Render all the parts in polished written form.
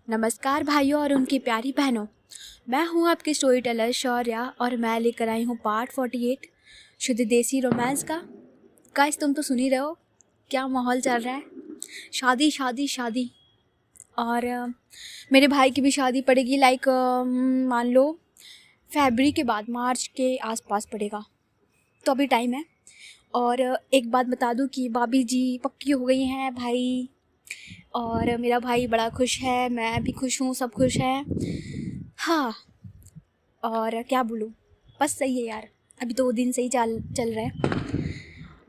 नमस्कार भाइयों और उनकी प्यारी बहनों। मैं हूं आपकी स्टोरी टेलर शौर्या और मैं लेकर आई हूं पार्ट 48 शुद्ध देसी रोमांस का। गाइस तुम तो सुन ही रहे हो क्या माहौल चल रहा है। शादी शादी शादी और मेरे भाई की भी शादी पड़ेगी मान लो फरवरी के बाद मार्च के आसपास पड़ेगा, तो अभी टाइम है। और एक बात बता दूं कि भाभी जी पक्की हो गई हैं भाई, और मेरा भाई बड़ा खुश है, मैं भी खुश हूँ, सब खुश है। हाँ, और क्या बोलूँ, बस सही है यार। अभी 2 दिन से ही चल रहा है।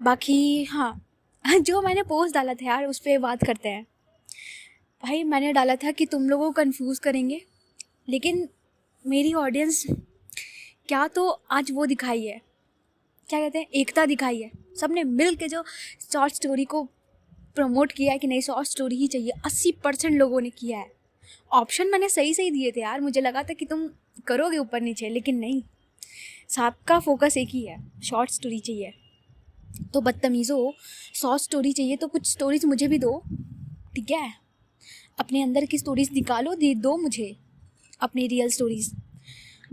बाकी हाँ, जो मैंने पोस्ट डाला था यार उस पर बात करते हैं। भाई मैंने डाला था कि तुम लोगों को कंफ्यूज करेंगे, लेकिन मेरी ऑडियंस क्या तो आज वो दिखाई है, क्या कहते हैं, एकता दिखाई है। सबने मिल के जो शॉर्ट स्टोरी को प्रमोट किया है कि नहीं शॉर्ट स्टोरी ही चाहिए, 80% लोगों ने किया है। ऑप्शन मैंने सही सही दिए थे यार, मुझे लगा था कि तुम करोगे ऊपर नीचे, लेकिन नहीं, सबका फोकस एक ही है, शॉर्ट स्टोरी चाहिए। तो बदतमीज़ो, शॉर्ट स्टोरी चाहिए तो कुछ स्टोरीज मुझे भी दो, ठीक है। अपने अंदर की स्टोरीज निकालो, दो मुझे अपनी रियल स्टोरीज।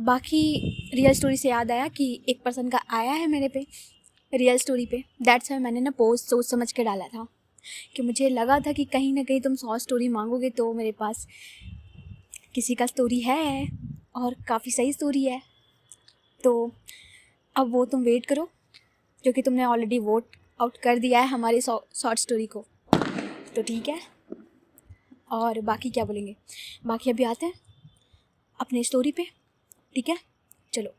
बाकी रियल स्टोरी से याद आया कि एक पर्सन का आया है मेरे पे रियल स्टोरी पे, दैट्स वाई मैंने ना पोस्ट सोच समझ के डाला था कि मुझे लगा था कि कहीं ना कहीं तुम शॉर्ट स्टोरी मांगोगे, तो मेरे पास किसी का स्टोरी है और काफ़ी सही स्टोरी है। तो अब वो तुम वेट करो, क्योंकि तुमने ऑलरेडी वोट आउट कर दिया है हमारी शॉर्ट स्टोरी को, तो ठीक है। और बाकी क्या बोलेंगे, बाकी अभी आते हैं अपने स्टोरी पे, ठीक है। चलो,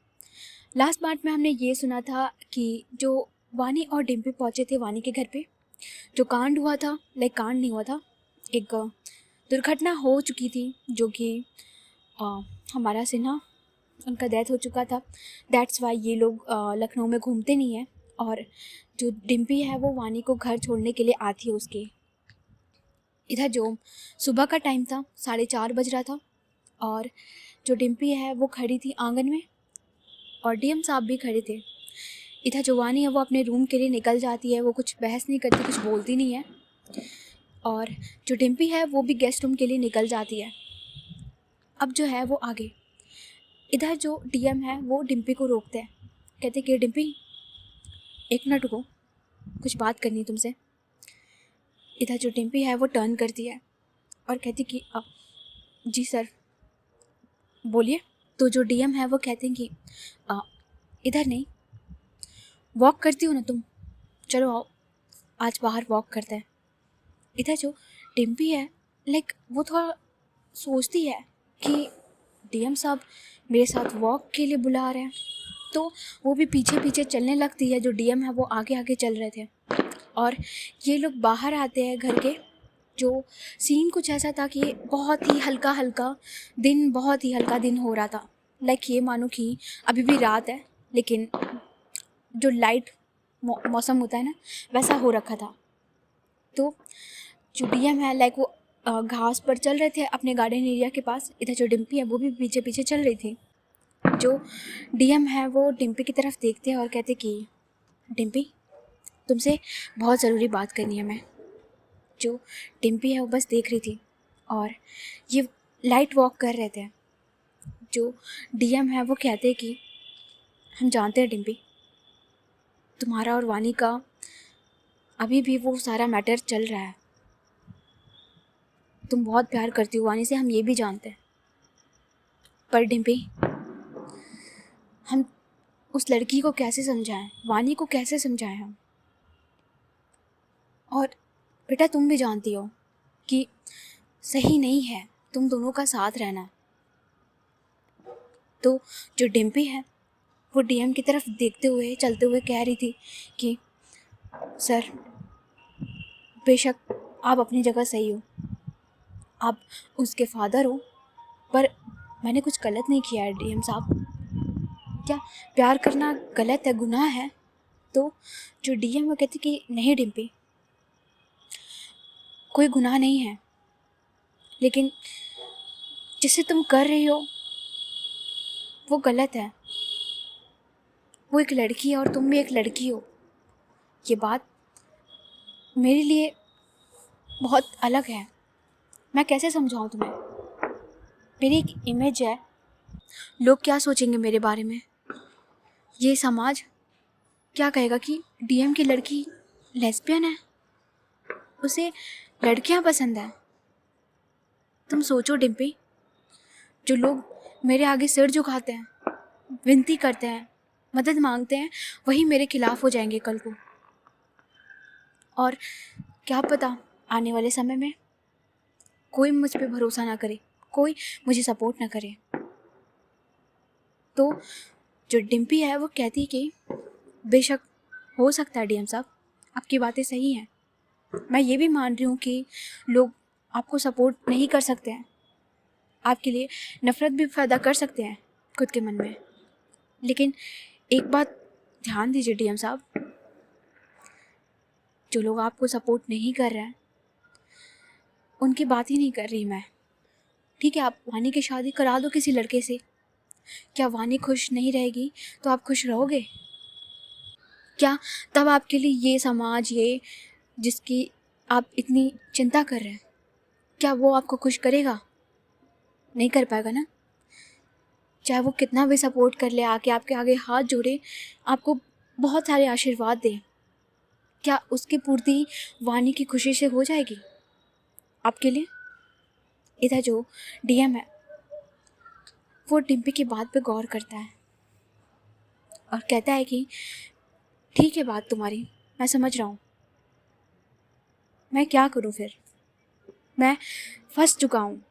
लास्ट पार्ट में हमने ये सुना था कि जो वानी और डिम्पी पहुँचे थे वानी के घर पे, जो कांड हुआ था, कांड नहीं हुआ था, एक दुर्घटना हो चुकी थी, जो कि हमारा सिन्हा, उनका डेथ हो चुका था। दैट्स वाई ये लोग लखनऊ में घूमते नहीं हैं, और जो डिम्पी है वो वानी को घर छोड़ने के लिए आती है उसके इधर। जो सुबह का टाइम था, 4:30 बज रहा था, और जो डिम्पी है वो खड़ी थी आंगन में, और डीएम साहब भी खड़े थे। इधर जो वानी है वो अपने रूम के लिए निकल जाती है, वो कुछ बहस नहीं करती, कुछ बोलती नहीं है। और जो डिम्पी है वो भी गेस्ट रूम के लिए निकल जाती है। अब जो है वो आगे, इधर जो डीएम है वो डिम्पी को रोकते हैं, कहते कि डिम्पी एक मिनट रुको, कुछ बात करनी है तुमसे। इधर जो डिम्पी है वो टर्न करती है और कहती कि जी सर बोलिए। तो जो डीएम है वो कहते हैं कि इधर नहीं, वॉक करती हो ना तुम, चलो आओ आज बाहर वॉक करते हैं। इधर जो डिम्पी है वो थोड़ा सोचती है कि डीएम साहब मेरे साथ वॉक के लिए बुला रहे हैं, तो वो भी पीछे पीछे चलने लगती है। जो डीएम है वो आगे आगे चल रहे थे, और ये लोग बाहर आते हैं घर के। जो सीन कुछ ऐसा था कि बहुत ही हल्का हल्का दिन, बहुत ही हल्का दिन हो रहा था। ये मानो कि अभी भी रात है, लेकिन जो लाइट मौसम होता है ना, वैसा हो रखा था। तो जो डीएम है वो घास पर चल रहे थे अपने गार्डन एरिया के पास। इधर जो डिम्पी है वो भी पीछे पीछे चल रही थी। जो डीएम है वो डिम्पी की तरफ देखते हैं और कहते कि डिम्पी तुमसे बहुत ज़रूरी बात करनी है। मैं जो डिम्पी है वो बस देख रही थी, और ये लाइट वॉक कर रहे थे। जो डीएम है वो कहते कि हम जानते हैं डिम्पी, तुम्हारा और वानी का अभी भी वो सारा मैटर चल रहा है। तुम बहुत प्यार करती हो वानी से, हम ये भी जानते हैं, पर डिम्पी हम उस लड़की को कैसे समझाएं, वानी को कैसे समझाएं हम। और बेटा तुम भी जानती हो कि सही नहीं है तुम दोनों का साथ रहना। तो जो डिम्पी है वो डीएम की तरफ देखते हुए चलते हुए कह रही थी कि सर बेशक आप अपनी जगह सही हो, आप उसके फादर हो, पर मैंने कुछ गलत नहीं किया है डीएम साहब। क्या प्यार करना गलत है, गुनाह है? तो जो डीएम वो कहती कि नहीं डिम्पी, कोई गुनाह नहीं है, लेकिन जिसे तुम कर रही हो वो गलत है। वो एक लड़की है और तुम भी एक लड़की हो। ये बात मेरे लिए बहुत अलग है, मैं कैसे समझाऊं तुम्हें। मेरी एक इमेज है। लोग क्या सोचेंगे मेरे बारे में? ये समाज क्या कहेगा कि डीएम की लड़की लेस्बियन है, उसे लड़कियां पसंद है। तुम सोचो डिम्पी, जो लोग मेरे आगे सिर झुकाते हैं, विनती करते हैं, मदद मांगते हैं, वही मेरे खिलाफ हो जाएंगे कल को। और क्या पता आने वाले समय में कोई मुझ पे भरोसा ना करे, कोई मुझे सपोर्ट ना करे। तो जो डिम्पी है वो कहती कि बेशक हो सकता है डीएम साहब, आपकी बातें सही हैं। मैं ये भी मान रही हूँ कि लोग आपको सपोर्ट नहीं कर सकते हैं, आपके लिए नफ़रत भी पैदा कर सकते हैं खुद के मन में। लेकिन एक बात ध्यान दीजिए डीएम साहब, जो लोग आपको सपोर्ट नहीं कर रहे हैं उनकी बात ही नहीं कर रही मैं। ठीक है, आप वानी की शादी करा दो किसी लड़के से, क्या वानी खुश नहीं रहेगी तो आप खुश रहोगे? क्या तब आपके लिए ये समाज, ये जिसकी आप इतनी चिंता कर रहे हैं, क्या वो आपको खुश करेगा? नहीं कर पाएगा ना। चाहे वो कितना भी सपोर्ट कर ले, आके आपके आगे हाथ जोड़े, आपको बहुत सारे आशीर्वाद दे, क्या उसकी पूर्ति वानी की खुशी से हो जाएगी आपके लिए? इधर जो डीएम है वो डिम्पी की बात पे गौर करता है और कहता है कि ठीक है बात तुम्हारी, मैं समझ रहा हूँ, मैं क्या करूँ फिर? मैं फंस चुका हूँ,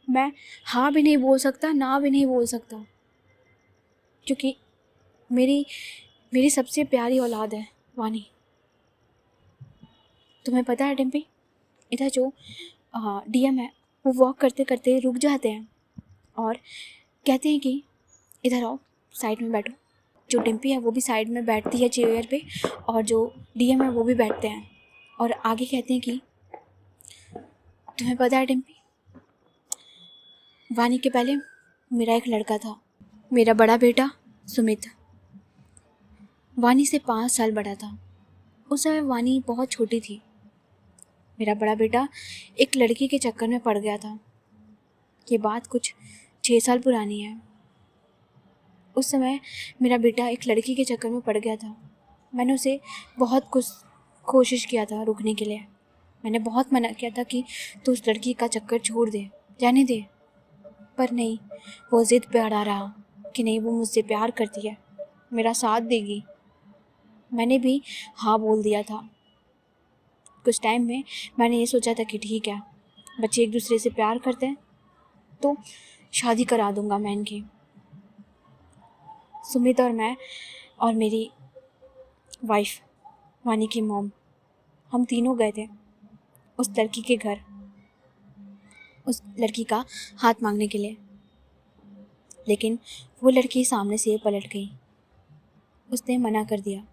मैं हाँ भी नहीं बोल सकता, ना भी नहीं बोल सकता, क्योंकि मेरी मेरी सबसे प्यारी औलाद है वानी। तुम्हें पता है डिम्पी, इधर जो डीएम है वो वॉक करते करते रुक जाते हैं और कहते हैं कि इधर आओ, साइड में बैठो। जो डिम्पी है वो भी साइड में बैठती है चेयर पे, और जो डीएम है वो भी बैठते हैं और आगे कहते हैं कि तुम्हें पता है डिम्पी, वानी के पहले मेरा एक लड़का था, मेरा बड़ा बेटा सुमित। वानी से 5 साल बड़ा था। उस समय वानी बहुत छोटी थी। मेरा बड़ा बेटा एक लड़की के चक्कर में पड़ गया था। ये बात कुछ 6 साल पुरानी है। उस समय मेरा बेटा एक लड़की के चक्कर में पड़ गया था। मैंने उसे बहुत कुछ कोशिश किया था रोकने के लिए। मैंने बहुत मना किया था कि तू उस लड़की का चक्कर छोड़ दे, जाने दे, पर नहीं, वो ज़िद पे अड़ा रहा कि नहीं, वो मुझसे प्यार करती है, मेरा साथ देगी। मैंने भी हाँ बोल दिया था। कुछ टाइम में मैंने ये सोचा था कि ठीक है, बच्चे एक दूसरे से प्यार करते हैं तो शादी करा दूंगा मैं इनकी। सुमित और मैं और मेरी वाइफ वानी की मॉम, हम तीनों गए थे उस लड़की के घर, उस लड़की का हाथ मांगने के लिए। लेकिन वो लड़की सामने से पलट गई। उसने मना कर दिया।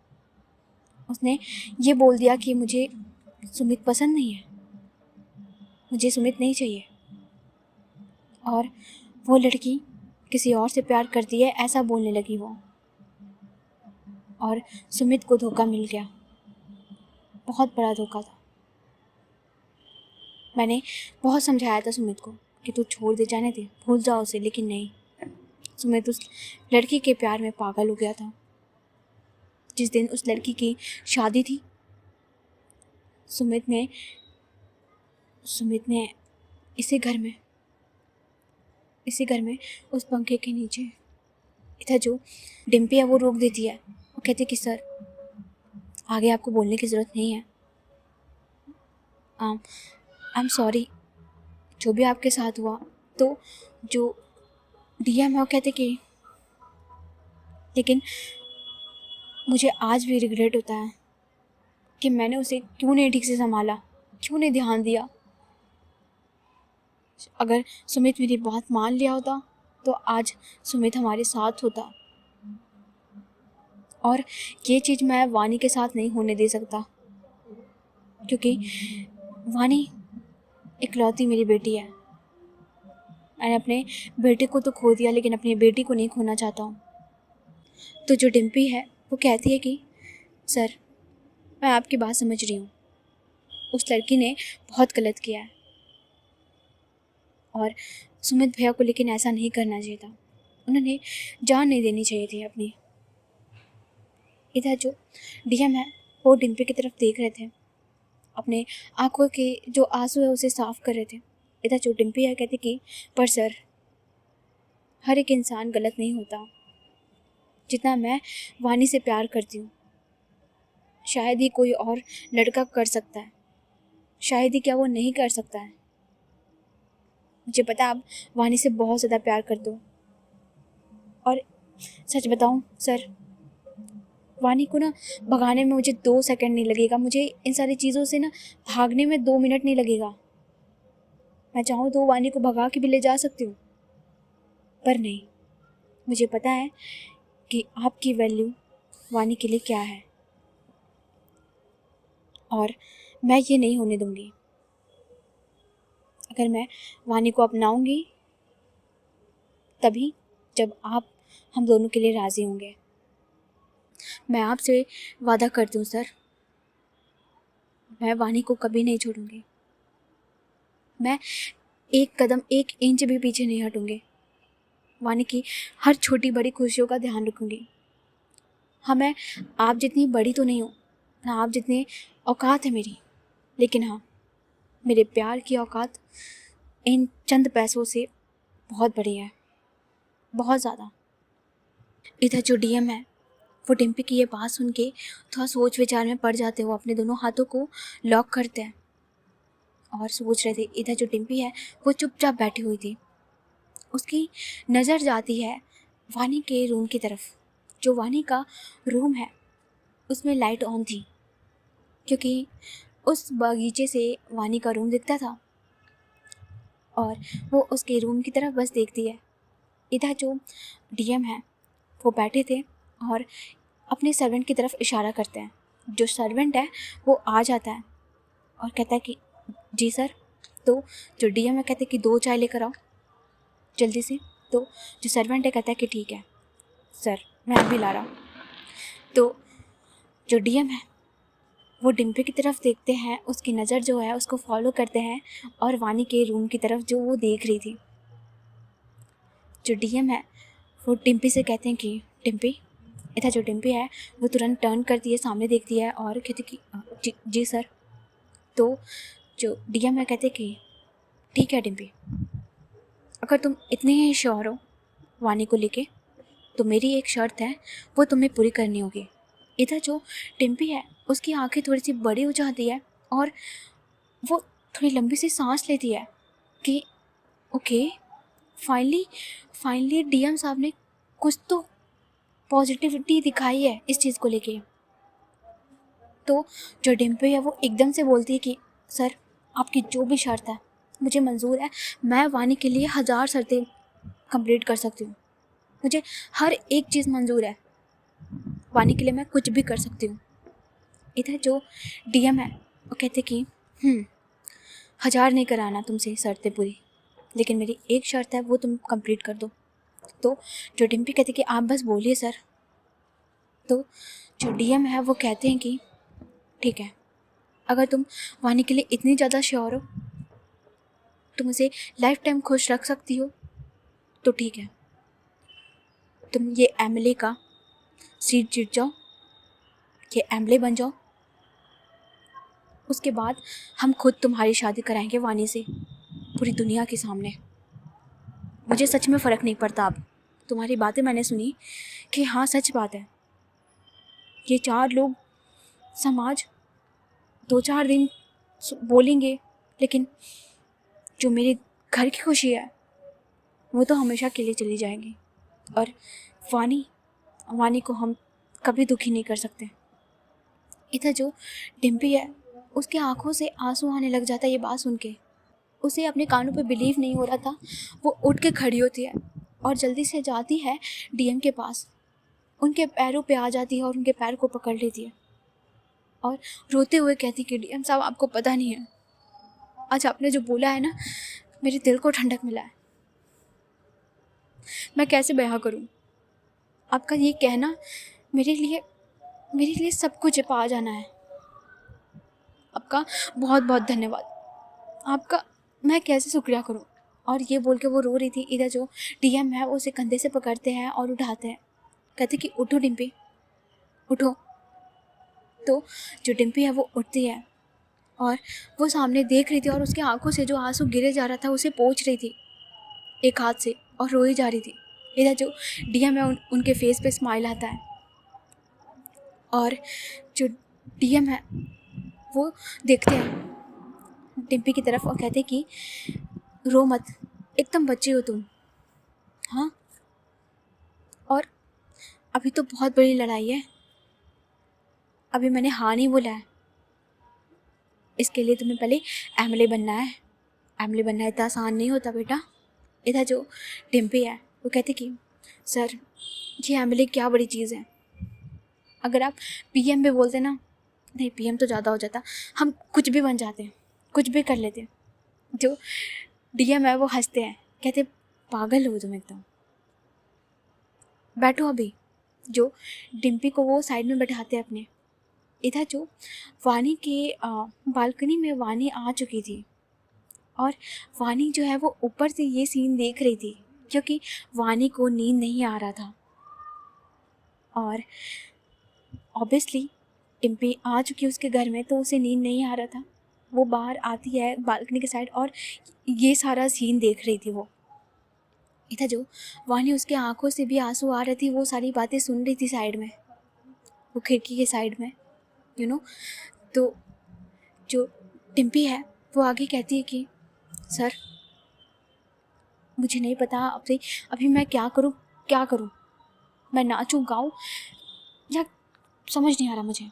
उसने ये बोल दिया कि मुझे सुमित पसंद नहीं है, मुझे सुमित नहीं चाहिए, और वो लड़की किसी और से प्यार करती है ऐसा बोलने लगी वो। और सुमित को धोखा मिल गया, बहुत बड़ा धोखा था। मैंने बहुत समझाया था सुमित को कि तू छोड़ दे, जाने दे, भूल जाओ उसे, लेकिन नहीं, सुमित उस लड़की के प्यार में पागल हो गया था। जिस दिन उस लड़की की शादी थी, सुमित ने इसी घर में उस पंखे के नीचे, इधर जो डिम्पी है वो रोक देती है। वो कहती कि सर, आगे आपको बोलने की ज़रूरत नहीं है, आई एम सॉरी जो भी आपके साथ हुआ। तो जो डीएम है वो कहते कि लेकिन मुझे आज भी रिग्रेट होता है कि मैंने उसे क्यों नहीं ठीक से संभाला, क्यों नहीं ध्यान दिया। अगर सुमित मेरी बात मान लिया होता तो आज सुमित हमारे साथ होता, और ये चीज़ मैं वानी के साथ नहीं होने दे सकता, क्योंकि वानी इकलौती मेरी बेटी है। मैंने अपने बेटे को तो खो दिया, लेकिन अपनी बेटी को नहीं खोना चाहता हूँ। तो जो डिम्पी है वो कहती है कि सर, मैं आपकी बात समझ रही हूँ, उस लड़की ने बहुत गलत किया है, और सुमित भैया को लेकिन ऐसा नहीं करना चाहिए था। उन्होंने जान नहीं देनी चाहिए थी अपनी। इधर जो डीएम है वो डिम्पी की तरफ देख रहे थे, अपने आंखों के जो आंसू है उसे साफ कर रहे थे। इधर जो डिम्पी है कहती कि पर सर, हर एक इंसान गलत नहीं होता। जितना मैं वानी से प्यार करती हूँ शायद ही कोई और लड़का कर सकता है, शायद ही क्या वो नहीं कर सकता है। मुझे पता आप वानी से बहुत ज़्यादा प्यार करते हो, और सच बताऊँ सर, वानी को ना भगाने में मुझे 2 सेकंड नहीं लगेगा। मुझे इन सारी चीज़ों से ना भागने में 2 मिनट नहीं लगेगा। मैं चाहूँ तो वानी को भगा के भी ले जा सकती हूँ, पर नहीं, मुझे पता है कि आपकी वैल्यू वानी के लिए क्या है, और मैं ये नहीं होने दूंगी। अगर मैं वानी को अपनाऊंगी तभी जब आप हम दोनों के लिए राज़ी होंगे। मैं आपसे वादा करती हूँ सर, मैं वानी को कभी नहीं छोड़ूंगी। मैं एक कदम, 1 इंच भी पीछे नहीं हटूंगी। वानी की हर छोटी बड़ी खुशियों का ध्यान रखूंगी। हाँ, मैं आप जितनी बड़ी तो नहीं हूँ, ना आप जितने औकात है मेरी, लेकिन हाँ, मेरे प्यार की औकात इन चंद पैसों से बहुत बड़ी है, बहुत ज़्यादा। इधर जो डीएम है वो डिम्पी की ये बात सुन के थोड़ा सोच विचार में पड़ जाते हो, अपने दोनों हाथों को लॉक करते हैं और सोच रहे थे। इधर जो डिम्पी है वो चुपचाप बैठी हुई थी। उसकी नज़र जाती है वानी के रूम की तरफ। जो वानी का रूम है उसमें लाइट ऑन थी, क्योंकि उस बगीचे से वानी का रूम दिखता था, और वो उसके रूम की तरफ बस देखती है। इधर जो डीएम है वो बैठे थे और अपने सर्वेंट की तरफ इशारा करते हैं। जो सर्वेंट है वो आ जाता है और कहता है कि जी सर। तो जो डीएम है कहते हैं कि 2 चाय लेकर आओ जल्दी से। तो जो सर्वेंट है कहता है कि ठीक है सर, मैं अभी ला रहा हूँ। तो जो डीएम है वो डिम्पी की तरफ देखते हैं, उसकी नज़र जो है उसको फॉलो करते हैं और वानी के रूम की तरफ जो वो देख रही थी। जो डीएम है वो डिम्पी से कहते हैं कि डिम्पी। इधर जो डिम्पी है वो तुरंत टर्न करती है, सामने देखती है और कहती कि जी सर। तो जो डीएम है कहते कि ठीक है डिम्पी, अगर तुम इतने ही श्योर हो वानी को लेके तो मेरी एक शर्त है, वो तुम्हें पूरी करनी होगी। इधर जो डिम्पी है उसकी आंखें थोड़ी सी बड़ी हो जाती है और वो थोड़ी लंबी सी सांस लेती है कि ओके, फाइनली डीएम साहब ने कुछ तो पॉजिटिविटी दिखाई है इस चीज़ को लेके। तो जो डिम्पी है वो एकदम से बोलती है कि सर, आपकी जो भी शर्त है मुझे मंजूर है। मैं वानी के लिए 1000 शर्तें कंप्लीट कर सकती हूँ। मुझे हर एक चीज़ मंजूर है, वानी के लिए मैं कुछ भी कर सकती हूँ। इधर जो डीएम है वो कहते कि 1000 नहीं कराना तुमसे शर्तें पूरी, लेकिन मेरी एक शर्त है वो तुम कंप्लीट कर दो। तो जो डिम्पी कहते कि आप बस बोलिए सर। तो जो डीएम है वो कहते हैं कि ठीक है, अगर तुम वानी के लिए इतनी ज़्यादा श्योर हो, तुम उसे लाइफ टाइम खुश रख सकती हो, तो ठीक है, तुम ये एमएलए का सीट जीत जाओ, ये एमएलए बन जाओ। उसके बाद हम खुद तुम्हारी शादी कराएंगे वानी से, पूरी दुनिया के सामने। मुझे सच में फ़र्क नहीं पड़ता अब। तुम्हारी बातें मैंने सुनी कि हाँ सच बात है, ये 4 लोग समाज 2-4 दिन बोलेंगे, लेकिन जो मेरे घर की खुशी है वो तो हमेशा के लिए चली जाएगी, और वानी को हम कभी दुखी नहीं कर सकते। इधर जो डिम्पी है उसके आंखों से आंसू आने लग जाता है ये बात सुन के। उसे अपने कानों पे बिलीव नहीं हो रहा था। वो उठ के खड़ी होती है और जल्दी से जाती है डीएम के पास, उनके पैरों पे आ जाती है और उनके पैर को पकड़ लेती है और रोते हुए कहती कि डीएम साहब, आपको पता नहीं है, आज आपने जो बोला है ना, मेरे दिल को ठंडक मिला है। मैं कैसे बयां करूं, आपका ये कहना मेरे लिए सब कुछ पा जाना है। आपका बहुत बहुत धन्यवाद। आपका मैं कैसे शुक्रिया करूं। और ये बोल के वो रो रही थी। इधर जो डीएम है वो उसे कंधे से पकड़ते हैं और उठाते हैं, कहते कि उठो डिम्पी उठो। तो जो डिम्पी है वो उठती है और वो सामने देख रही थी और उसके आंखों से जो आंसू गिरे जा रहा था उसे पोंछ रही थी एक हाथ से और रोई जा रही थी। इधर जो डीएम है उनके फेस पे स्माइल आता है और जो डीएम है वो देखते हैं डिम्पी की तरफ और कहते कि रो मत, एकदम बच्चे हो तुम। हाँ, और अभी तो बहुत बड़ी लड़ाई है, अभी मैंने हाँ नहीं बोला है, इसके लिए तुम्हें पहले एमएलए बनना है। एमएलए बनना इतना आसान नहीं होता बेटा। इधर जो डिम्पी है वो कहती कि सर ये एमएलए क्या बड़ी चीज़ है, अगर आप पीएम भी बोलते ना, नहीं पीएम तो ज़्यादा हो जाता, हम कुछ भी बन जाते, कुछ भी कर लेते। जो डीएम है वो हंसते हैं, कहते पागल हो तुम एकदम, बैठो अभी। जो डिम्पी को वो साइड में बैठाते हैं अपने। इधर जो वानी के बालकनी में वानी आ चुकी थी और वानी जो है वो ऊपर से ये सीन देख रही थी क्योंकि वानी को नींद नहीं आ रहा था और ऑब्वियसली डिम्पी आ चुकी उसके घर में तो उसे नींद नहीं आ रहा था। वो बाहर आती है बालकनी के साइड और ये सारा सीन देख रही थी वो। इधर जो वानी उसके आंखों से भी आंसू आ रहे थे, वो सारी बातें सुन रही थी साइड में, वो खिड़की के साइड में तो जो डिम्पी है वो आगे कहती है कि सर मुझे नहीं पता अब अभी मैं क्या करूं, मैं नाचूं गाऊं या समझ नहीं आ रहा मुझे,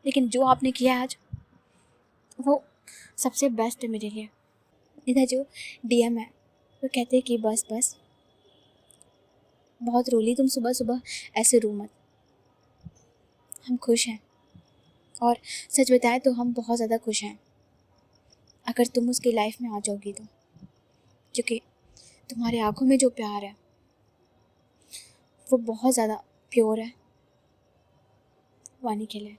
लेकिन जो आपने किया आज वो सबसे बेस्ट है मेरे लिए। इधर जो डीएम है वो कहते हैं कि बस बस बहुत रोली तुम, सुबह सुबह ऐसे रो मत, हम खुश हैं और सच बताएं तो हम बहुत ज़्यादा खुश हैं अगर तुम उसकी लाइफ में आ जाओगी तो, क्योंकि तुम्हारे आंखों में जो प्यार है वो बहुत ज़्यादा प्योर है वानी के लिए।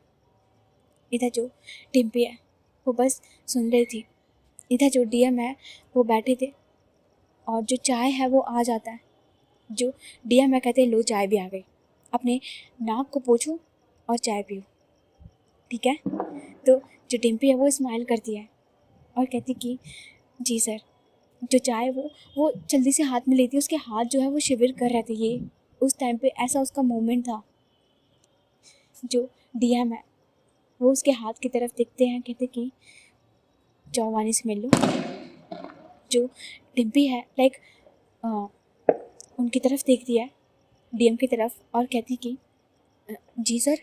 इधर जो डिम्पी है वो बस सुन रही थी। इधर जो डीएम है वो बैठे थे और जो चाय है वो आ जाता है। जो डीएम है कहते हैं लो चाय भी आ गई, अपने नाक को पोंछो और चाय पियो, ठीक है। तो जो डिम्पी है वो स्माइल करती है और कहती कि जी सर। जो चाय वो जल्दी से हाथ में लेती है, उसके हाथ जो है वो शिविर कर रहे थे, ये उस टाइम पे ऐसा उसका मोमेंट था। जो डीएम है वो उसके हाथ की तरफ देखते हैं, कहते कि जाओ वानी से मिल लो। जो डिम्पी है लाइक उनकी तरफ देखती है, डीएम की तरफ, और कहती कि जी सर।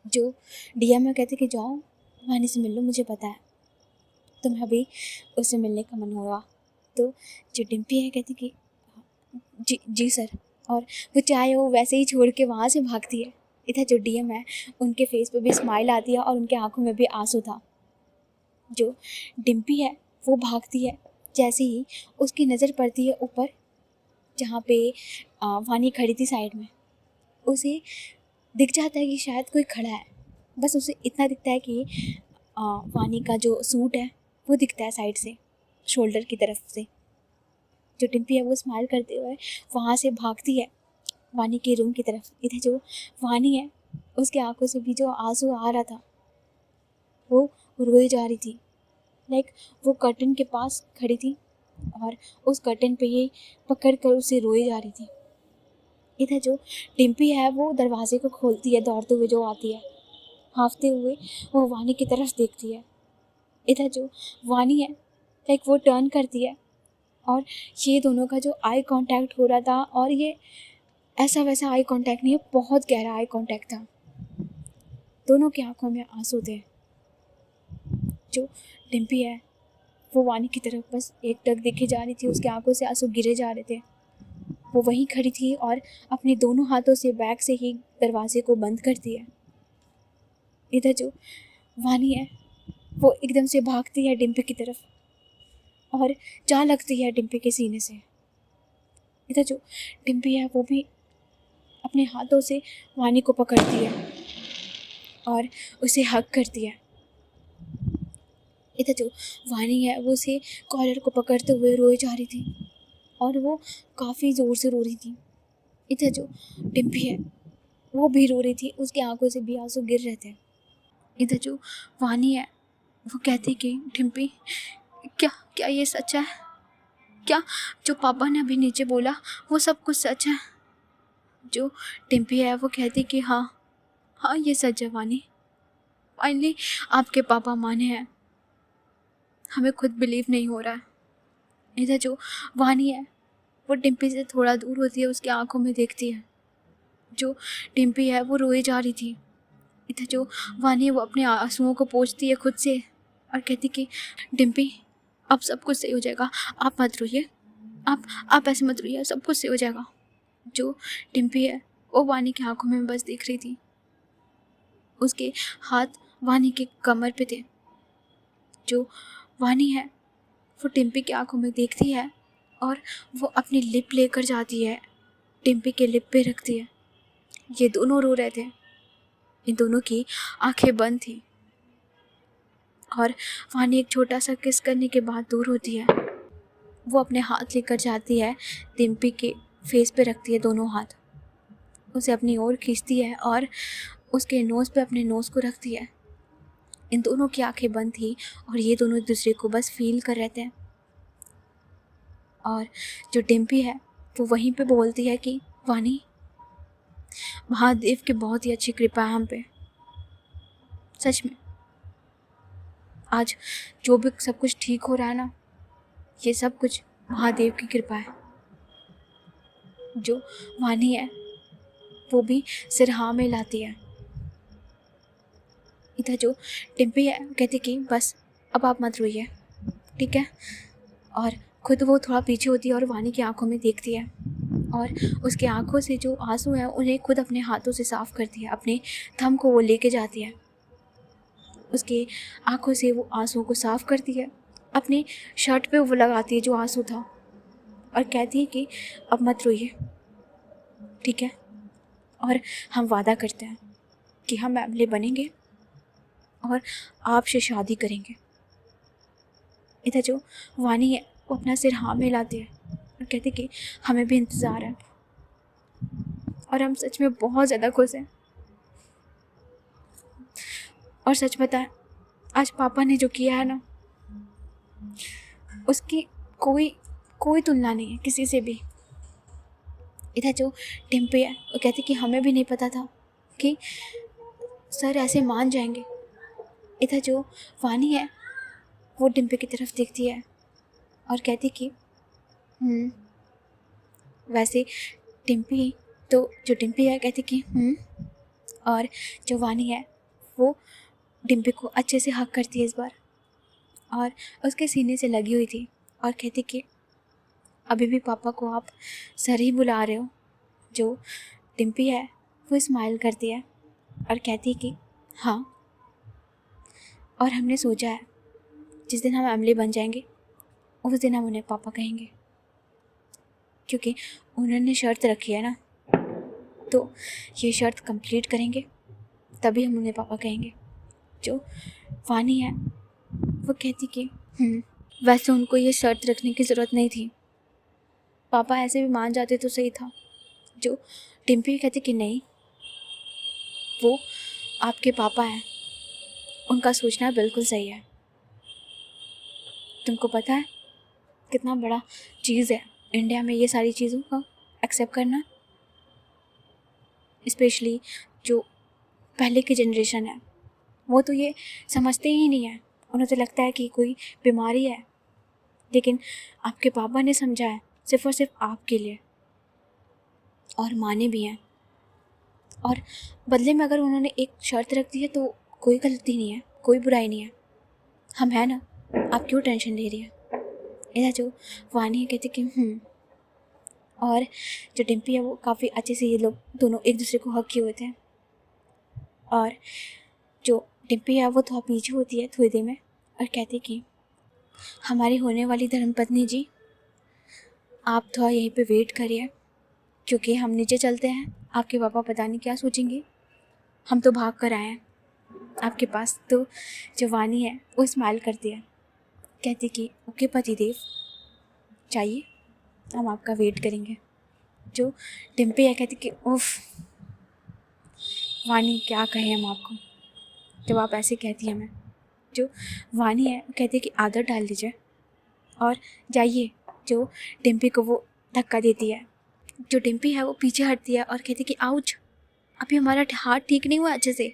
जो डीएम है कहते कि जाओ वानी से मिल लो, मुझे पता है तुम्हें अभी उससे मिलने का मन होगा। तो जो डिम्पी है कहती कि जी जी सर, और वो चाय वो वैसे ही छोड़ के वहाँ से भागती है। इधर जो डीएम है उनके फेस पे भी स्माइल आती है और उनके आंखों में भी आंसू था। जो डिम्पी है वो भागती है, जैसे ही उसकी नज़र पड़ती है ऊपर जहाँ पे वानी खड़ी थी साइड में, उसे दिख जाता है कि शायद कोई खड़ा है। बस उसे इतना दिखता है कि वानी का जो सूट है वो दिखता है साइड से, शोल्डर की तरफ से। जो डिम्पी है वो स्माइल करते हुए वहाँ से भागती है वानी के रूम की तरफ। इधर जो वानी है उसके आंखों से भी जो आंसू आ रहा था वो रोई जा रही थी। लाइक वो कर्टन के पास खड़ी थी और उस कर्टन पे ही पकड़ कर उसे रोई जा रही थी। इधर जो डिम्पी है वो दरवाजे को खोलती है, दौड़ते हुए जो आती है, हाँफते हुए वो वानी की तरफ देखती है। इधर जो वानी है लाइक वो टर्न करती है और ये दोनों का जो आई कांटेक्ट हो रहा था, और ये ऐसा वैसा आई कांटेक्ट नहीं है, बहुत गहरा आई कांटेक्ट था। दोनों की आंखों में आंसू थे। जो डिम्पी है वो वानी की तरफ बस एक टक देखे जा रही थी, उसके आंखों से आंसू गिरे जा रहे थे। वो वहीं खड़ी थी और अपने दोनों हाथों से बैग से ही दरवाजे को बंद करती है। इधर जो वानी है वो एकदम से भागती है डिम्पी की तरफ और जा लगती है डिम्पी के सीने से। इधर जो डिम्पी है वो भी अपने हाथों से वानी को पकड़ती है और उसे हग करती है। इधर जो वानी है वो उसे कॉलर को पकड़ते हुए रोए जा रही थी और वो काफ़ी ज़ोर से रो रही थी। इधर जो डिम्पी है वो भी रो रही थी, उसकी आंखों से भी आंसू गिर रहे थे। इधर जो वानी है वो कहती कि डिम्पी, क्या क्या ये सच है? क्या जो पापा ने अभी नीचे बोला वो सब कुछ सच है? जो डिम्पी है वो कहती कि हाँ हाँ ये सच है वानी, फाइनली आपके पापा माने हैं, हमें खुद बिलीव नहीं हो रहा है। इधर जो वानी है वो डिम्पी से थोड़ा दूर होती है, उसकी आंखों में देखती है। जो डिम्पी है वो रोई जा रही थी। इधर जो वानी वो अपने आंसुओं को पोंछती है खुद से और कहती कि डिम्पी अब सब कुछ सही हो जाएगा, आप मत रोइए, आप ऐसे मत रोइए, सब कुछ सही हो जाएगा। जो डिम्पी है वो वानी की आंखों में बस देख रही थी, उसके हाथ वानी के कमर पे थे। जो वानी है वो डिम्पी की आंखों में देखती है और वो अपनी लिप लेकर जाती है, डिम्पी के लिप पे रखती है। ये दोनों रो रहे थे, इन दोनों की आंखें बंद थी और वानी एक छोटा सा किस करने के बाद दूर होती है। वो अपने हाथ लेकर जाती है, डिम्पी के फेस पे रखती है दोनों हाथ, उसे अपनी ओर खींचती है और उसके नोज़ पे अपने नोज़ को रखती है। इन दोनों की आंखें बंद थी और ये दोनों एक दूसरे को बस फील कर रहे थे। और जो डिम्पी है वो वहीं पे बोलती है कि वानी, महादेव की बहुत ही अच्छी कृपा है हम पे, सच में आज जो भी सब कुछ ठीक हो रहा है ना, ये सब कुछ महादेव की कृपा है। जो वानी है वो भी सिर हाँ में लाती है। इधर जो डिम्पी है कहती कि बस अब आप मत रोइए, ठीक है। और खुद वो थोड़ा पीछे होती है और वानी की आंखों में देखती है और उसके आंखों से जो आंसू हैं उन्हें खुद अपने हाथों से साफ़ करती है, अपने थंब को वो लेके जाती है, उसके आंखों से वो आंसुओं को साफ़ करती है, अपनी शर्ट पे वो लगाती है जो आंसू था और कहती है कि अब मत रोइए, ठीक है, और हम वादा करते हैं कि हम फैमिली बनेंगे और आपसे शादी करेंगे। इधर जो वानी है वो अपना सिर हाँ में लाती है और कहती कि हमें भी इंतज़ार है और हम सच में बहुत ज़्यादा खुश हैं। और सच बताएं, आज पापा ने जो किया है ना, उसकी कोई कोई तुलना नहीं है किसी से भी। इधर जो डिम्पी है वो कहती कि हमें भी नहीं पता था कि सर ऐसे मान जाएंगे। इधर जो वानी है वो डिम्पी की तरफ देखती है और कहती कि वैसे डिम्पी, तो जो डिम्पी है कहती कि और जो वानी है वो डिम्पी को अच्छे से हक करती है इस बार और उसके सीने से लगी हुई थी और कहती कि अभी भी पापा को आप सर ही बुला रहे हो। जो डिम्पी है वो स्माइल करती है और कहती है कि हाँ, और हमने सोचा है जिस दिन हम फैमिली बन जाएंगे उस दिन हम उन्हें पापा कहेंगे, क्योंकि उन्होंने शर्त रखी है ना, तो ये शर्त कंप्लीट करेंगे तभी हम उन्हें पापा कहेंगे। जो वानी है वो कहती कि वैसे उनको ये शर्त रखने की ज़रूरत नहीं थी, पापा ऐसे भी मान जाते तो सही था। जो डिम्पी कहती कि नहीं, वो आपके पापा हैं, उनका सोचना बिल्कुल सही है। तुमको पता है कितना बड़ा चीज़ है इंडिया में ये सारी चीज़ों का एक्सेप्ट करना, स्पेशली जो पहले की जनरेशन है वो तो ये समझते ही नहीं है, उन्हें तो लगता है कि कोई बीमारी है। लेकिन आपके पापा ने समझा है सिर्फ और सिर्फ आपके लिए और माने भी हैं, और बदले में अगर उन्होंने एक शर्त रख दी है तो कोई गलती नहीं है, कोई बुराई नहीं है, हम हैं ना, आप क्यों टेंशन ले रही है। इधर जो वानी है कहती कि और जो डिम्पी है वो काफ़ी अच्छे से ये लोग दोनों एक दूसरे को हक किए हुए थे और जो डिम्पी है वो थोड़ा पीछे होती है थोड़ी देर में और कहती कि हमारी होने वाली धर्मपत्नी जी, आप थोड़ा यहीं पे वेट करिए क्योंकि हम नीचे चलते हैं, आपके पापा पता नहीं क्या सोचेंगे, हम तो भाग कर आए हैं। आपके पास। तो जो वानी है वो स्माइल करती है, कहती कि ओके पतिदेव, चाहिए, हम आपका वेट करेंगे। जो डिम्पी है कहती कि उफ वानी, क्या कहें हम आपको जब आप ऐसे कहती हैं हमें। जो वानी है कहती है कि आदत डाल दीजिए और जाइए। जो डिम्पी को वो धक्का देती है। जो डिम्पी है वो पीछे हटती है और कहती है कि आउच, अभी हमारा हाथ ठीक नहीं हुआ अच्छे से।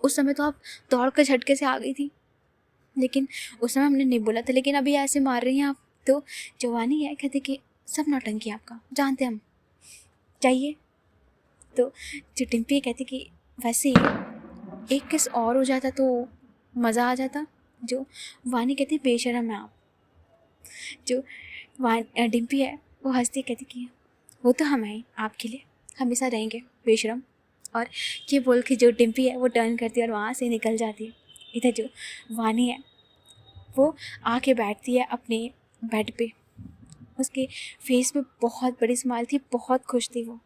उस समय तो आप दौड़ कर झटके से आ गई थी, लेकिन उस समय हमने नहीं बोला था, लेकिन अभी ऐसे मार रही हैं आप। तो जो वानी है कहती कि सब नौटंकी आपका, जानते हम, चाहिए। तो जो डिम्पी है कहती कि वैसे एक किस और हो जाता तो मज़ा आ जाता। जो वानी कहती बेशरम है आप। जो डिम्पी है वो हंसती कहती कि वो तो हम हैं आपके लिए, हमेशा रहेंगे बेशरम। और ये बोल के जो डिम्पी है वो टर्न करती है और वहाँ से निकल जाती है। इधर जो वानी है वो आके बैठती है अपने बेड पे। उसके फेस पे बहुत बड़ी स्माइल थी, बहुत खुश थी वो।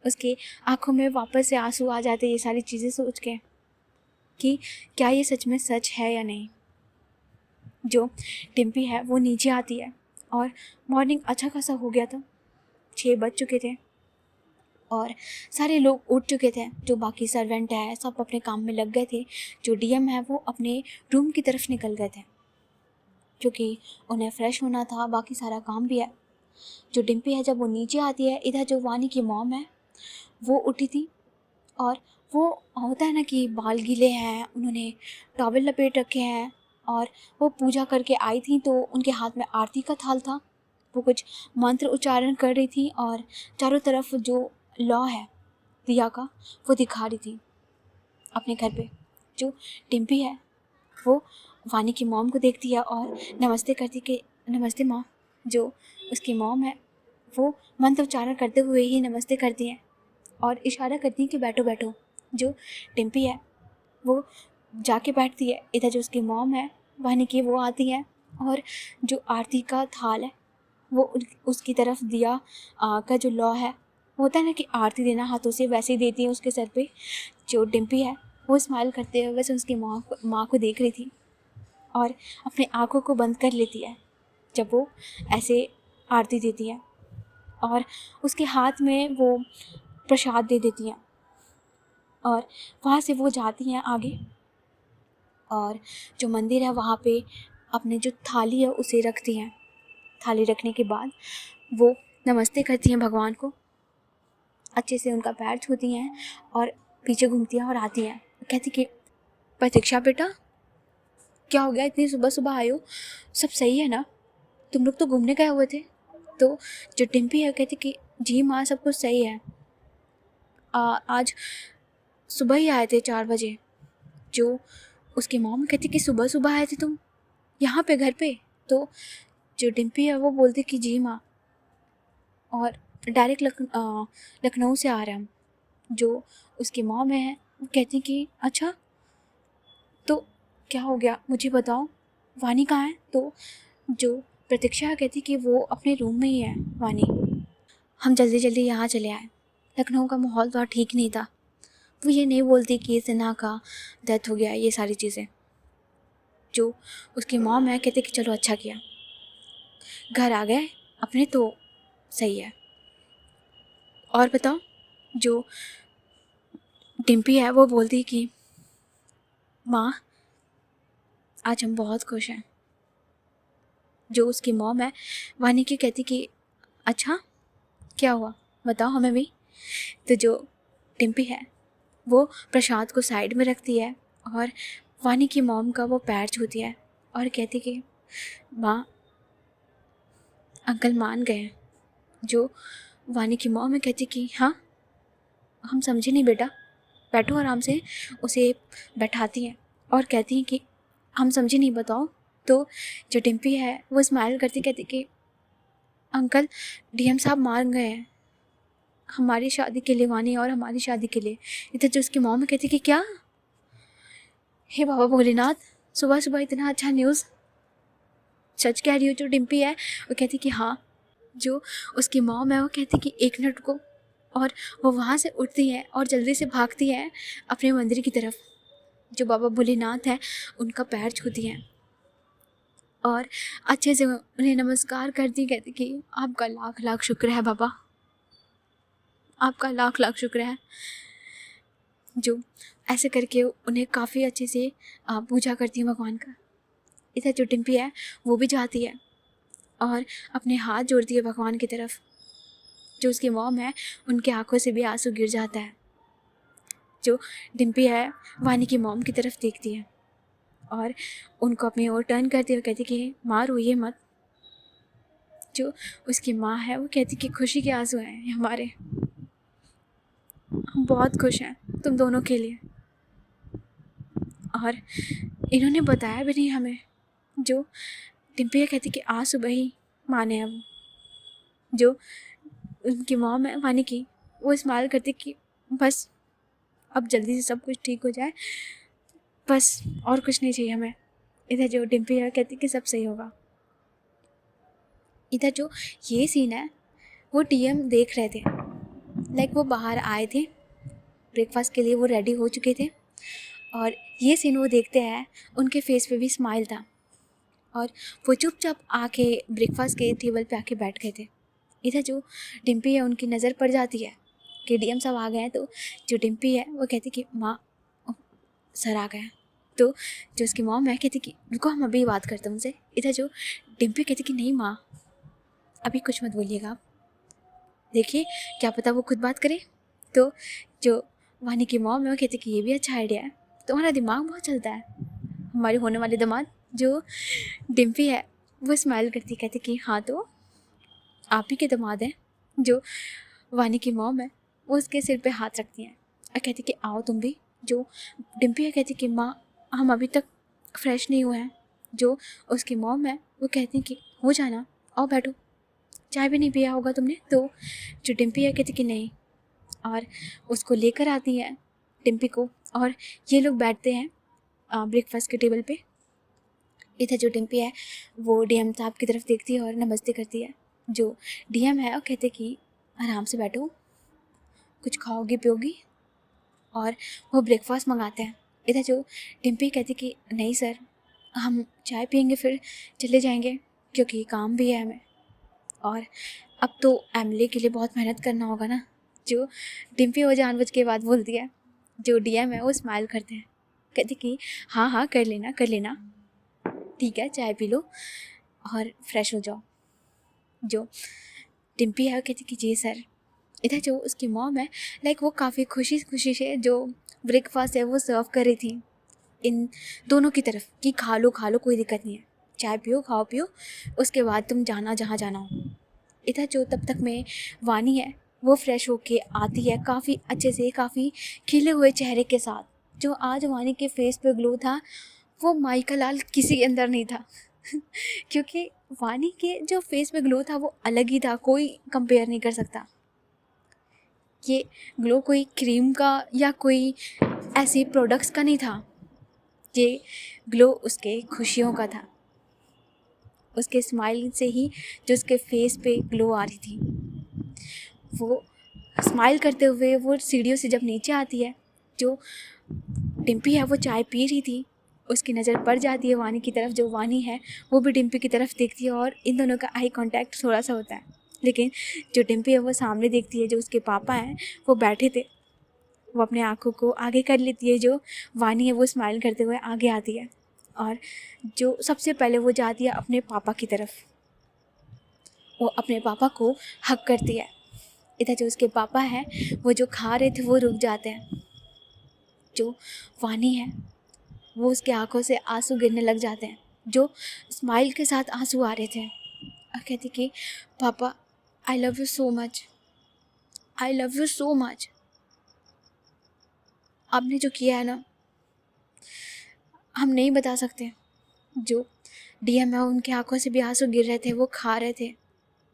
उसके आंखों में वापस से आंसू आ जाते ये सारी चीज़ें सोच के कि क्या ये सच में सच है या नहीं। जो डिम्पी है वो नीचे आती है और मॉर्निंग अच्छा खासा हो गया था, 6 बज चुके थे और सारे लोग उठ चुके थे। जो बाकी सर्वेंट है सब अपने काम में लग गए थे। जो डीएम है वो अपने रूम की तरफ निकल गए थे क्योंकि उन्हें फ्रेश होना था, बाकी सारा काम भी है। जो डिम्पी है जब वो नीचे आती है, इधर जो वानी की मॉम है वो उठी थी और वो होता है ना कि बाल गीले हैं, उन्होंने टॉवल लपेट रखे हैं और वो पूजा करके आई थी। तो उनके हाथ में आरती का थाल था, वो कुछ मंत्र उच्चारण कर रही थी और चारों तरफ जो लौ है दिया का वो दिखा रही थी अपने घर पे। जो डिम्पी है वो वानी की मॉम को देखती है और नमस्ते करती कि नमस्ते माँ। जो उसकी मॉम है वो मंत्र उच्चारण करते हुए ही नमस्ते करती हैं और इशारा करती हैं कि बैठो बैठो। जो डिम्पी है वो जाके बैठती है। इधर जो उसकी मॉम है वानी की वो आती है और जो आरती का थाल है वो उसकी तरफ दिया का जो लौ है, होता है ना कि आरती देना हाथों से, वैसे ही देती है उसके सर पे। जो डिम्पी है वो स्माइल करते हुए वैसे उसकी माँ को देख रही थी और अपने आँखों को बंद कर लेती है जब वो ऐसे आरती देती है और उसके हाथ में वो प्रसाद दे देती हैं और वहाँ से वो जाती हैं आगे और जो मंदिर है वहाँ पे अपने जो थाली है उसे रखती हैं। थाली रखने के बाद वो नमस्ते करती हैं भगवान को, अच्छे से उनका पैर छूती हैं और पीछे घूमती हैं और आती हैं। कहती कि प्रतीक्षा बेटा, क्या हो गया, इतनी सुबह सुबह आए हो, सब सही है ना? तुम लोग तो घूमने गए हुए थे। तो जो डिम्पी है कहती कि जी माँ, सब कुछ सही है, आज सुबह ही आए थे 4 बजे। जो उसकी मॉम कहती कि सुबह सुबह आए थे तुम यहाँ पे घर पे? तो जो डिम्पी है वो बोलती कि जी माँ, और डायरेक्ट लखनऊ से आ रहे हम। जो उसकी मॉम है वो कहती कि अच्छा, तो क्या हो गया मुझे बताओ, वानी कहाँ है? तो जो प्रतीक्षा कहती कि वो अपने रूम में ही है वानी, हम जल्दी जल्दी यहाँ चले आए, लखनऊ का माहौल तो ठीक नहीं था। वो ये नहीं बोलती कि सिन्हा का डेथ हो गया, ये सारी चीज़ें। जो उसकी मॉम है कहती कि चलो अच्छा किया, घर आ गए अपने तो सही है। और बताओ। जो डिम्पी है वो बोलती कि माँ, आज हम बहुत खुश हैं। जो उसकी मॉम है वानी की कहती कि अच्छा, क्या हुआ बताओ हमें भी। तो जो डिम्पी है वो प्रसाद को साइड में रखती है और वानी की मॉम का वो पैर छूती है और कहती कि माँ, अंकल मान गए हैं। जो वानी की मॉम है कहती कि हाँ, हम समझे नहीं बेटा, बैठो आराम से। उसे बैठाती हैं और कहती हैं कि हम समझे नहीं, बताओ। तो जो डिम्पी है वो स्माइल करती कहती कि अंकल, डीएम साहब मान गए हैं हमारी शादी के लिए, वानी और हमारी शादी के लिए। इधर जो उसकी मॉम कहती कि क्या, हे बाबा भोलेनाथ, सुबह सुबह इतना अच्छा न्यूज़, सच कह रही हो? जो डिम्पी है वो कहती कि हाँ। जो उसकी मॉम है वो कहती कि 1 मिनट को, और वो वहाँ से उठती है और जल्दी से भागती है अपने मंदिर की तरफ। जो बाबा भोलेनाथ हैं उनका पैर छूती हैं और अच्छे से उन्हें नमस्कार करती, कहती कि आपका लाख लाख शुक्र है बाबा, आपका लाख लाख शुक्र है। जो ऐसे करके उन्हें काफ़ी अच्छे से पूजा करती है भगवान का। इधर जो डिम्पी है वो भी जाती है और अपने हाथ जोड़ती है भगवान की तरफ। जो उसकी मॉम है उनके आंखों से भी आंसू गिर जाता है। जो डिम्पी है वानी की मॉम की तरफ देखती है और उनको अपनी ओर टर्न करती है, कहती कि माँ रोइए मत। जो उसकी माँ है वो कहती कि खुशी के आंसू हैं ये हमारे, हम बहुत खुश हैं तुम दोनों के लिए। और इन्होंने बताया भी नहीं हमें। जो डिम्पी कहती कि आज सुबह ही माने अब। जो उनकी मॉम है वानी की, वो स्माइल करती कि बस अब जल्दी से सब कुछ ठीक हो जाए, बस और कुछ नहीं चाहिए हमें। इधर जो डिम्पी है कहती कि सब सही होगा। इधर जो ये सीन है वो टीएम देख रहे थे। लाइक वो बाहर आए थे ब्रेकफास्ट के लिए, वो रेडी हो चुके थे और ये सीन वो देखते हैं। उनके फेस पे भी स्माइल था और वो चुपचाप आके ब्रेकफास्ट के टेबल पे आके बैठ गए थे। इधर जो डिम्पी है उनकी नज़र पड़ जाती है कि डीएम सब आ गए हैं। तो जो डिम्पी है वो कहती कि माँ सर आ गए हैं। तो जो उसकी मॉम है कहती कि रुको हम अभी बात करते हैं उनसे। इधर जो डिम्पी कहती कि नहीं माँ अभी कुछ मत बोलिएगा आप, देखिए क्या पता वो खुद बात करे। तो जो वानी की मॉम है वो कहती कि ये भी अच्छा आइडिया है, तुम्हारा दिमाग बहुत चलता है। हमारे होने वाले दामाद जो डिम्पी है वो स्माइल करती, कहती कि हाँ तो आप ही के दामाद हैं। जो वानी की मॉम है वो उसके सिर पे हाथ रखती हैं और कहती कि आओ तुम भी। जो डिम्पी है कहती कि माँ हम अभी तक फ्रेश नहीं हुए हैं। जो उसकी मॉम है वो कहती कि हो जाना, आओ बैठो, चाय भी नहीं पिया होगा तुमने। तो जो डिम्पी है कहती कि नहीं, और उसको लेकर आती हैं डिम्पी को और ये लोग बैठते हैं ब्रेकफास्ट के टेबल पे। इधर जो डिम्पी है वो डीएम साहब की तरफ देखती है और नमस्ते करती है। जो डीएम है वो कहते कि आराम से बैठो, कुछ खाओगी पियोगी, और वो ब्रेकफास्ट मंगाते हैं। इधर जो डिम्पी कहती कि नहीं सर हम चाय पियेंगे फिर चले जाएंगे क्योंकि काम भी है हमें और अब तो एमएलए के लिए बहुत मेहनत करना होगा ना। जो डिम्पी वो जानबूझ के बात बोलती है। जो डीएम है वो स्माइल करते हैं, कहते कि हाँ हाँ कर लेना कर लेना, ठीक है चाय पी लो और फ्रेश हो जाओ। जो डिम्पी है कहती कि जी सर। इधर जो उसकी मॉम है लाइक वो काफ़ी खुशी खुशी से जो ब्रेकफास्ट है वो सर्व कर रही थी इन दोनों की तरफ कि खा लो कोई दिक्कत नहीं है, चाय पियो खाओ पियो, उसके बाद तुम जाना जहाँ जाना हो। इधर जो तब तक में वानी है वो फ्रेश होके आती है काफ़ी अच्छे से, काफ़ी खिले हुए चेहरे के साथ। जो आज वानी के फेस पे ग्लो था वो माइका लाल किसी के अंदर नहीं था क्योंकि वानी के जो फेस पे ग्लो था वो अलग ही था, कोई कंपेयर नहीं कर सकता। ये ग्लो कोई क्रीम का या कोई ऐसे प्रोडक्ट्स का नहीं था, ये ग्लो उसके खुशियों का था। उसके स्माइल से ही जो उसके फेस पे ग्लो आ रही थी। वो स्माइल करते हुए वो सीढ़ियों से जब नीचे आती है, जो डिम्पी है वो चाय पी रही थी, उसकी नज़र पड़ जाती है वानी की तरफ। जो वानी है वो भी डिम्पी की तरफ देखती है और इन दोनों का आई कांटेक्ट थोड़ा सा होता है। लेकिन जो डिम्पी है वो सामने देखती है, जो उसके पापा हैं वो बैठे थे, वो अपने आँखों को आगे कर लेती है। जो वानी है वो स्माइल करते हुए आगे आती है और जो सबसे पहले वो जाती है अपने पापा की तरफ, वो अपने पापा को हक करती है। इधर जो उसके पापा हैं वो जो खा रहे थे वो रुक जाते हैं। जो वानी है वो उसके आंखों से आंसू गिरने लग जाते हैं, जो स्माइल के साथ आंसू आ रहे थे, और कहती कि पापा I love you so much, I love you so much. आपने जो किया है ना हम नहीं बता सकते। जो डीएम है उनकी आंखों से भी आंसू गिर रहे थे, वो खा रहे थे,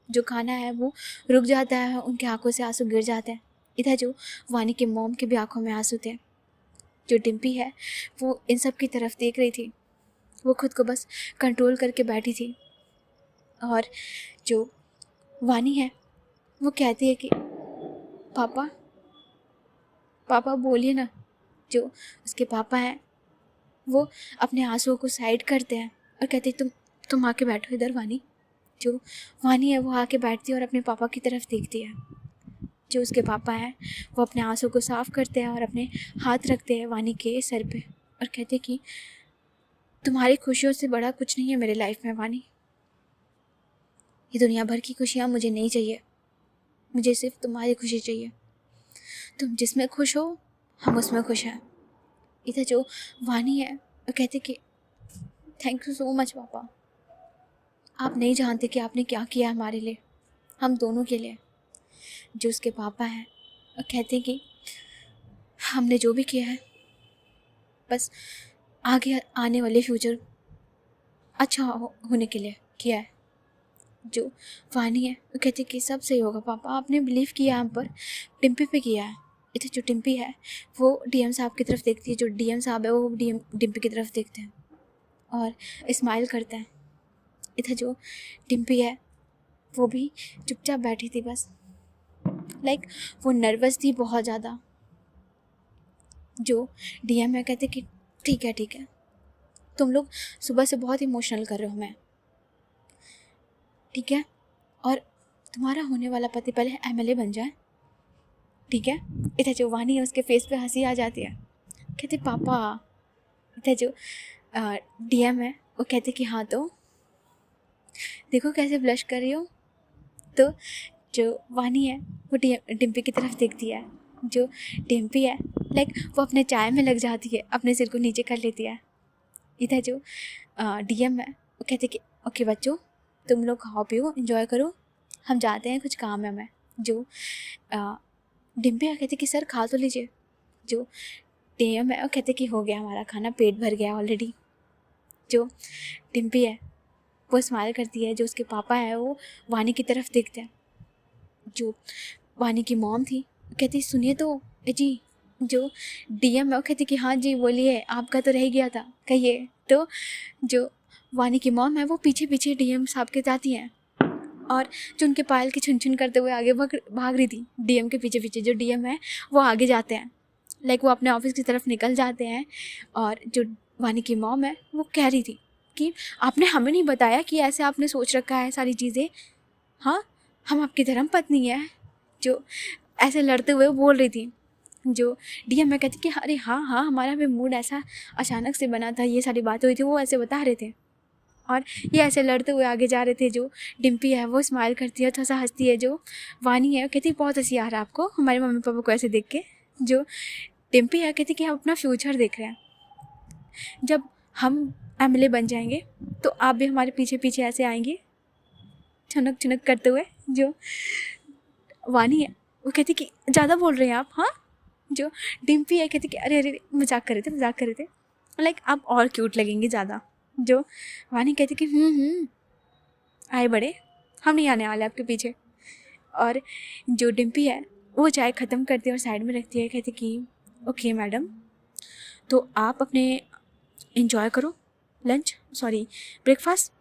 जो खाना है वो रुक जाता है, उनकी आंखों से आंसू गिर जाते हैं। इधर जो वानी के मॉम के भी आंखों में आंसू थे। जो डिम्पी है वो इन सब की तरफ देख रही थी, वो खुद को बस कंट्रोल करके बैठी थी। और जो वानी है वो कहती है कि पापा पापा बोलिए ना। जो उसके पापा हैं वो अपने आंसुओं को साइड करते हैं और कहते हैं तुम आके बैठो इधर वानी। जो वानी है वो आके बैठती है और अपने पापा की तरफ देखती है। जो उसके पापा हैं वो अपने आंसू को साफ़ करते हैं और अपने हाथ रखते हैं वानी के सर पे और कहते हैं कि तुम्हारी खुशियों से बड़ा कुछ नहीं है मेरे लाइफ में वानी। ये दुनिया भर की खुशियाँ मुझे नहीं चाहिए, मुझे सिर्फ तुम्हारी खुशी चाहिए। तुम जिसमें खुश हो हम उसमें खुश हैं। इधर जो वानी है वो कहते कि थैंक यू सो मच पापा, आप नहीं जानते कि आपने क्या किया हमारे लिए, हम दोनों के लिए। जो उसके पापा हैं वो कहते हैं कि हमने जो भी किया है बस आगे आने वाले फ्यूचर अच्छा होने के लिए किया है। जो वानी है वो कहती है कि सब सही होगा पापा, आपने बिलीव किया हम पर, टिम्पी पे किया है। इधर जो टिम्पी है वो डीएम साहब की तरफ देखती है, जो डीएम साहब है वो टिम्पी की तरफ देखते हैं और स्माइल करते हैं। इधर जो टिम्पी है वो भी चुपचाप बैठी थी बस, लाइक वो नर्वस थी बहुत ज़्यादा। जो डीएम है कहते कि ठीक है, तुम लोग सुबह से बहुत इमोशनल कर रहे हो मैं, ठीक है, और तुम्हारा होने वाला पति पहले एमएलए बन जाए, ठीक है। इधर जो वानी है उसके फेस पे हंसी आ जाती है, कहते पापा। इधर जो डीएम है वो कहते कि हाँ तो देखो कैसे ब्लश कर रही हो। तो जो वानी है वो डिम्पी की तरफ देखती है। जो डिम्पी है लाइक वो अपने चाय में लग जाती है, अपने सिर को नीचे कर लेती है। इधर जो डीएम है वो कहते कि ओके बच्चों तुम लोग खाओ पियो एंजॉय करो, हम जाते हैं, कुछ काम है हमें। जो डिम्पी है कहते कि सर खा तो लीजिए। जो डीएम है वो कहते कि हो गया हमारा खाना, पेट भर गया ऑलरेडी। जो डिम्पी है वो स्माइल करती है। जो उसके पापा है वो वानी की तरफ देखते हैं। जो वानी की मॉम थी कहती सुनिए तो जी। जो डीएम है वो कहती कि हाँ जी बोलिए, आपका तो रह गया था, कहिए। तो जो वानी की मॉम है वो पीछे पीछे डीएम साहब के जाती हैं और जो उनके पायल की छुन छुन करते हुए आगे भाग रही थी डीएम के पीछे पीछे। जो डीएम है वो आगे जाते हैं, लाइक वो अपने ऑफिस की तरफ निकल जाते हैं। और जो वानी की मॉम है वो कह रही थी कि आपने हमें नहीं बताया कि ऐसे आपने सोच रखा है सारी चीज़ें, हाँ हम आपकी धर्म पत्नी है। जो ऐसे लड़ते हुए बोल रही थी। जो डीएम में कहती कि अरे हाँ हमारा भी मूड ऐसा अचानक से बना था, ये सारी बातें हुई थी, वो ऐसे बता रहे थे और ये ऐसे लड़ते हुए आगे जा रहे थे। जो डिम्पी है वो स्माइल करती है, थोड़ा सा हंसती है। जो वानी है कहती बहुत हंसी आ रहा है आपको हमारे मम्मी पापा को ऐसे देख के। जो डिम्पी है कहती कि हम अपना फ्यूचर देख रहे हैं, जब हम एमएलए बन जाएंगे तो आप भी हमारे पीछे पीछे ऐसे आएंगे छनक छनक करते हुए। जो वानी है वो कहती कि ज़्यादा बोल रहे हैं आप, हाँ। जो डिम्पी है कहती कि अरे अरे मजाक कर रहे थे, लाइक आप और क्यूट लगेंगे ज़्यादा। जो वानी कहती कि आए बड़े, हम नहीं आने वाले आपके पीछे। और जो डिम्पी है वो चाय ख़त्म करती है और साइड में रखती है, कहती कि ओके मैडम तो आप अपने इंजॉय करो ब्रेकफास्ट,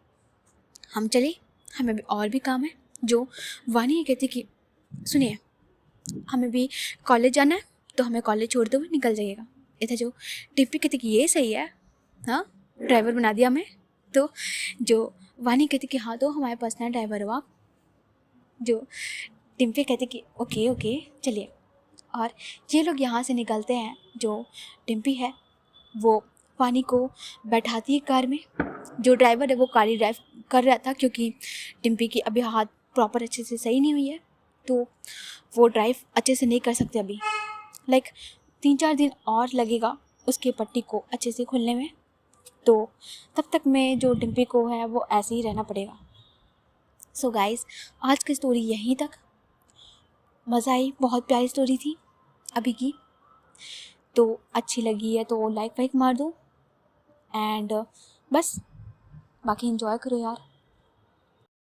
हम चले, हमें भी और भी काम है। जो वानी कहती कि सुनिए हमें भी कॉलेज जाना है तो हमें कॉलेज छोड़ते हुए निकल जाइएगा। इधर जो डिम्पी कहती कि ये सही है, हाँ ड्राइवर बना दिया हमें। तो जो वानी कहती कि हाँ तो हमारे पर्सनल ड्राइवर हो आप। जो डिम्पी कहती कि ओके चलिए। और ये लोग यहाँ से निकलते हैं। जो डिम्पी है वो वानी को बैठाती है कार में। जो ड्राइवर है वो कार ही ड्राइव कर रहा था क्योंकि डिम्पी की अभी हाथ प्रॉपर अच्छे से सही नहीं हुई है, तो वो ड्राइव अच्छे से नहीं कर सकते अभी, लाइक 3-4 दिन और लगेगा उसके पट्टी को अच्छे से खुलने में। तो तब तक में जो डिम्पी को है वो ऐसे ही रहना पड़ेगा। सो गाइस आज की स्टोरी यहीं तक। मज़ा आई, बहुत प्यारी स्टोरी थी अभी की। तो अच्छी लगी है तो लाइक वाइक मार दो एंड बस बाकी एंजॉय करो यार।